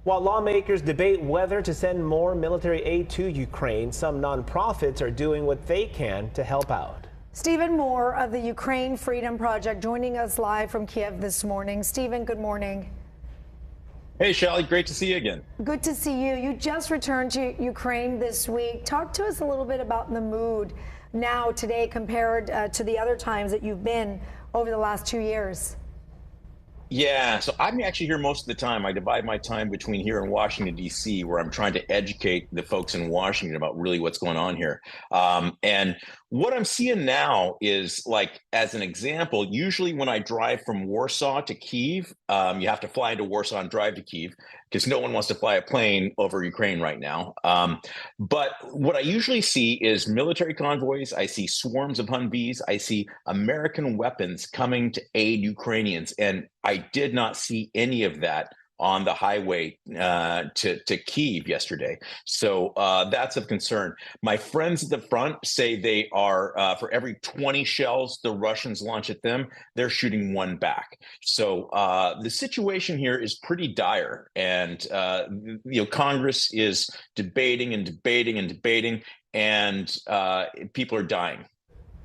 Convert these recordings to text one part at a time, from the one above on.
While lawmakers debate whether to send more military aid to Ukraine, some nonprofits are doing what they can to help out. Stephen Moore of the Ukraine Freedom Project joining us live from Kiev this morning. Stephen, good morning. Hey, Shelly, great to see you again. Good to see you. You just returned to Ukraine this week. Talk to us a little bit about the mood now today compared to the other times that you've been over the last 2 years. Yeah, so I'm actually here most of the time. I divide my time between here and Washington, D.C., where I'm trying to educate the folks in Washington about really what's going on here. And what I'm seeing now is, like, as an example, usually when I drive from Warsaw to Kyiv, you have to fly into Warsaw and drive to Kyiv because no one wants to fly a plane over Ukraine right now. But what I usually see is military convoys. I see swarms of Humvees. I see American weapons coming to aid Ukrainians. And I did not see any of that on the highway to Kyiv yesterday. So that's of concern. My friends at the front say they are, for every 20 shells the Russians launch at them, they're shooting one back. So the situation here is pretty dire. And, Congress is debating and debating and debating, and people are dying.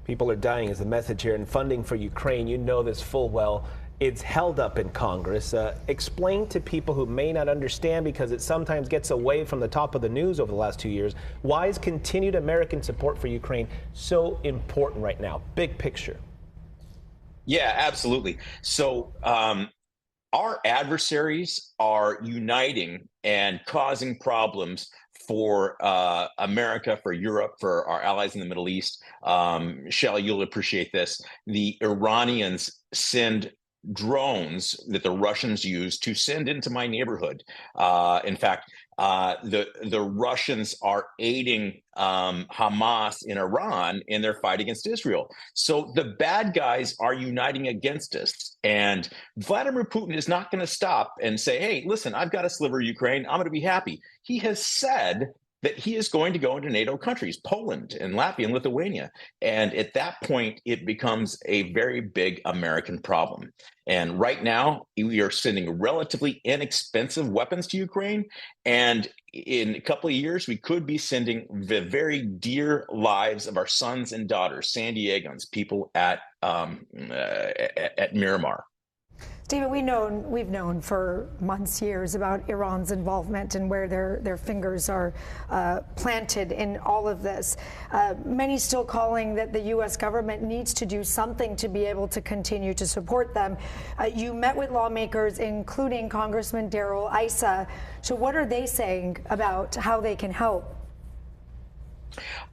People are dying is the message here, and funding for Ukraine, you know this full well. It's held up in Congress. Explain to people who may not understand, because it sometimes gets away from the top of the news over the last 2 years, why is continued American support for Ukraine so important right now? Big picture. Yeah, absolutely. So our adversaries are uniting and causing problems for America, for Europe, for our allies in the Middle East. Shelley, you'll appreciate this. The Iranians send drones that the Russians use to send into my neighborhood. In fact, the Russians are aiding Hamas in Iran in their fight against Israel. So the bad guys are uniting against us. And Vladimir Putin is not going to stop and say, hey, listen, I've got a sliver of Ukraine. I'm going to be happy. He has said that he is going to go into NATO countries, Poland and Latvia and Lithuania. And at that point, it becomes a very big American problem. And right now, we are sending relatively inexpensive weapons to Ukraine. And in a couple of years, we could be sending the very dear lives of our sons and daughters, San Diegans, people at Miramar. Stephen, we've known for months, years about Iran's involvement and where their fingers are planted in all of this. Many still calling that the U.S. government needs to do something to be able to continue to support them. You met with lawmakers, including Congressman Darrell Issa. So what are they saying about how they can help?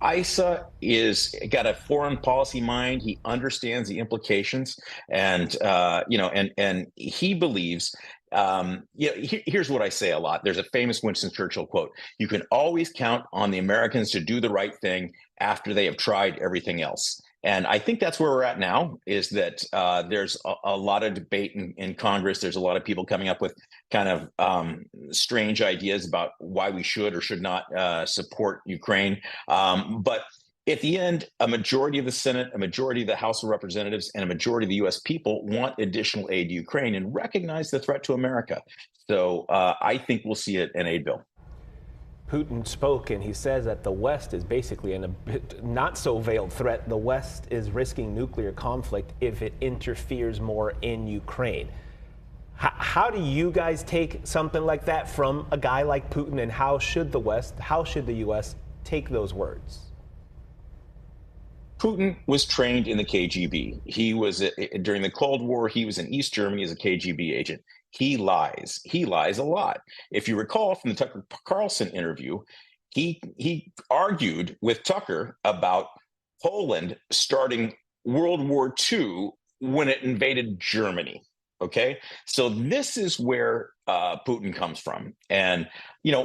Issa is got a foreign policy mind. He understands the implications, and and he believes. Here's what I say a lot. There's a famous Winston Churchill quote: "You can always count on the Americans to do the right thing after they have tried everything else." And I think that's where we're at now, is that there's a lot of debate in Congress. There's a lot of people coming up with kind of strange ideas about why we should or should not support Ukraine. But at the end, a majority of the Senate, a majority of the House of Representatives, and a majority of the U.S. people want additional aid to Ukraine and recognize the threat to America. So I think we'll see an aid bill. Putin spoke, and he says that the West is basically in a not so veiled threat. The West is risking nuclear conflict if it interferes more in Ukraine. How do you guys take something like that from a guy like Putin, and how should the West, how should the U.S. take those words? Putin was trained in the KGB. He was, during the Cold War, he was in East Germany as a KGB agent. He lies. He lies a lot. If you recall from the Tucker Carlson interview, he argued with Tucker about Poland starting World War II when it invaded Germany. Okay, so this is where Putin comes from. And,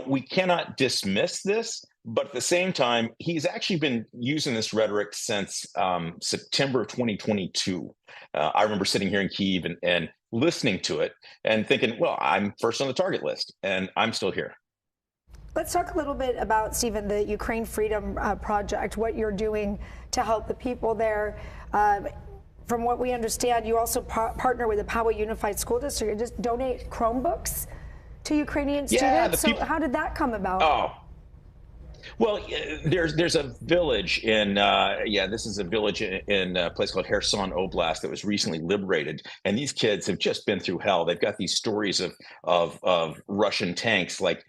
we cannot dismiss this, but at the same time, he's actually been using this rhetoric since September of 2022. I remember sitting here in Kyiv and listening to it and thinking, well, I'm first on the target list, and I'm still here. Let's talk a little bit about, Stephen, the Ukraine Freedom Project, what you're doing to help the people there. From what we understand, you also partner with the Poway Unified School District and just donate Chromebooks to Ukrainian Yeah, students. So how did that come about? Oh, well, there's a village in this is a village in a place called Kherson Oblast that was recently liberated, and these kids have just been through hell. They've got these stories of Russian tanks, like,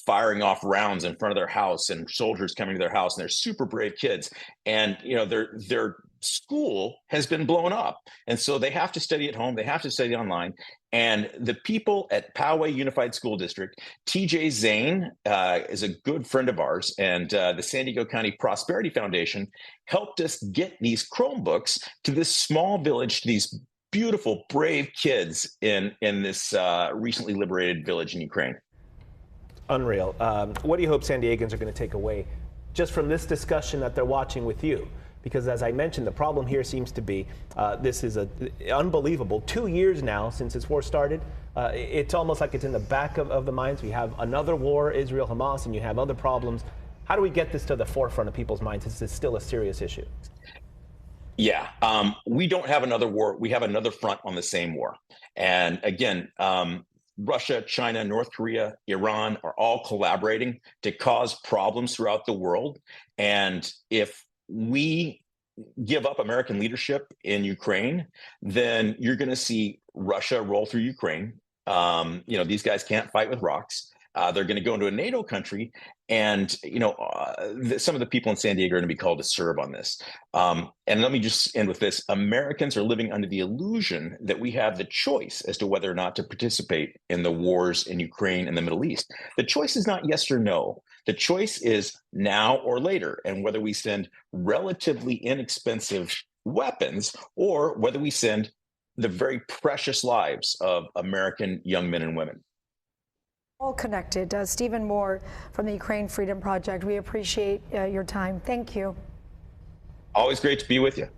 firing off rounds in front of their house, and soldiers coming to their house, and they're super brave kids, and their school has been blown up, and so they have to study at home, they have to study online. And the people at Poway Unified School District, TJ Zane is a good friend of ours, and the San Diego County Prosperity Foundation helped us get these Chromebooks to this small village, to these beautiful, brave kids in this recently liberated village in Ukraine. Unreal. What do you hope San Diegans are going to take away just from this discussion that they're watching with you? Because as I mentioned, the problem here seems to be this is unbelievable. 2 years now since this war started. It's almost like it's in the back of the minds. We have another war, Israel, Hamas, and you have other problems. How do we get this to the forefront of people's minds? This is still a serious issue. Yeah, we don't have another war. We have another front on the same war. And again, Russia, China, North Korea, Iran are all collaborating to cause problems throughout the world. And if we give up American leadership in Ukraine, then you're going to see Russia roll through Ukraine. These guys can't fight with rocks. They're going to go into a NATO country, and some of the people in San Diego are going to be called to serve on this. And let me just end with this: Americans are living under the illusion that we have the choice as to whether or not to participate in the wars in Ukraine and the Middle East. The choice is not yes or no. The choice is now or later, and whether we send relatively inexpensive weapons or whether we send the very precious lives of American young men and women. All connected. Stephen Moore from the Ukraine Freedom Project, we appreciate your time. Thank you. Always great to be with you.